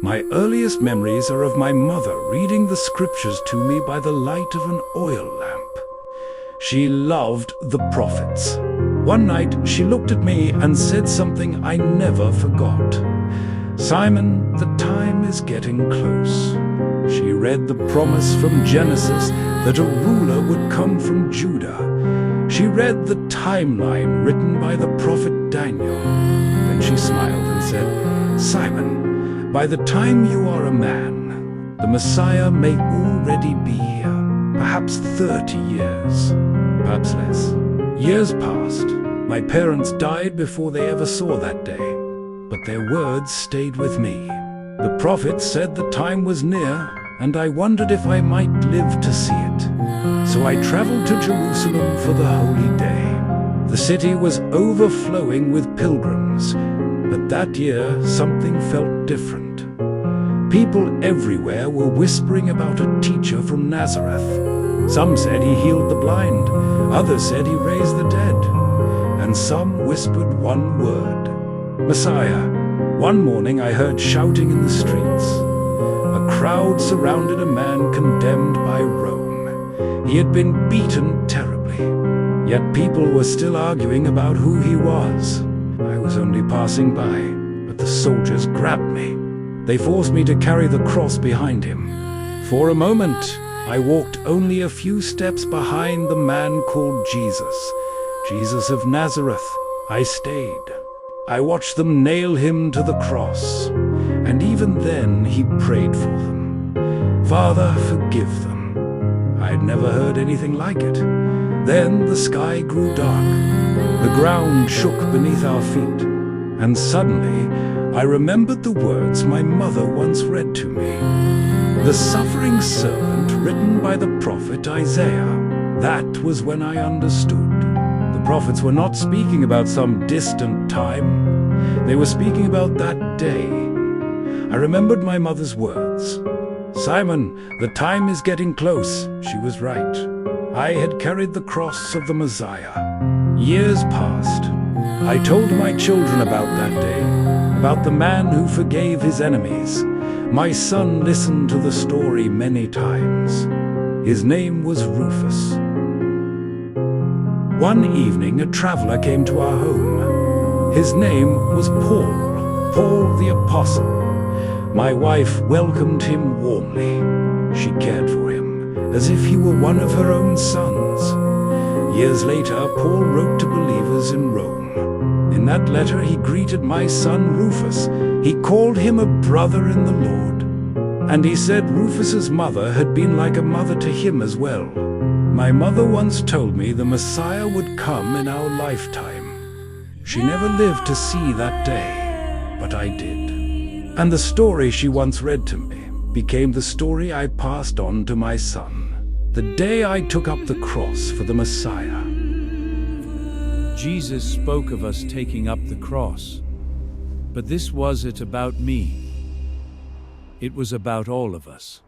My earliest memories are of my mother reading the scriptures to me by the light of an oil lamp. She loved the prophets. One night she looked at me and said something I never forgot. "Simon, the time is getting close." She read the promise from Genesis that a ruler would come from Judah. She read the timeline written by the prophet Daniel. Then she smiled and said, "Simon, by the time you are a man, the Messiah may already be here, perhaps 30 years, perhaps less." Years passed. My parents died before they ever saw that day, but their words stayed with me. The prophet said the time was near, and I wondered if I might live to see it. So I traveled to Jerusalem for the holy day. The city was overflowing with pilgrims, but that year something felt different. People everywhere were whispering about a teacher from Nazareth. Some said he healed the blind, others said he raised the dead, and some whispered one word, Messiah. One morning I heard shouting in the streets. A crowd surrounded a man condemned by Rome. He had been beaten terribly, yet people were still arguing about who he was. I was only passing by, but the soldiers grabbed me. They forced me to carry the cross behind him. For a moment, I walked only a few steps behind the man called Jesus of Nazareth. I stayed. I watched them nail him to the cross, and even then he prayed for them. "Father, forgive them." I had never heard anything like it. Then the sky grew dark. The ground shook beneath our feet, and suddenly I remembered the words my mother once read to me. The suffering servant written by the prophet Isaiah. That was when I understood. The prophets were not speaking about some distant time. They were speaking about that day. I remembered my mother's words. "Simon, the time is getting close." She was right. I had carried the cross of the Messiah. Years passed. I told my children about that day, about the man who forgave his enemies. My son listened to the story many times. His name was Rufus. One evening, a traveler came to our home. His name was Paul the Apostle. My wife welcomed him warmly. She cared for him as if he were one of her own sons. Years later, Paul wrote to believers in Rome. In that letter, he greeted my son Rufus. He called him a brother in the Lord. And he said Rufus's mother had been like a mother to him as well. My mother once told me the Messiah would come in our lifetime. She never lived to see that day, but I did. And the story she once read to me became the story I passed on to my son. The day I took up the cross for the Messiah. Jesus spoke of us taking up the cross. But this wasn't about me. It was about all of us.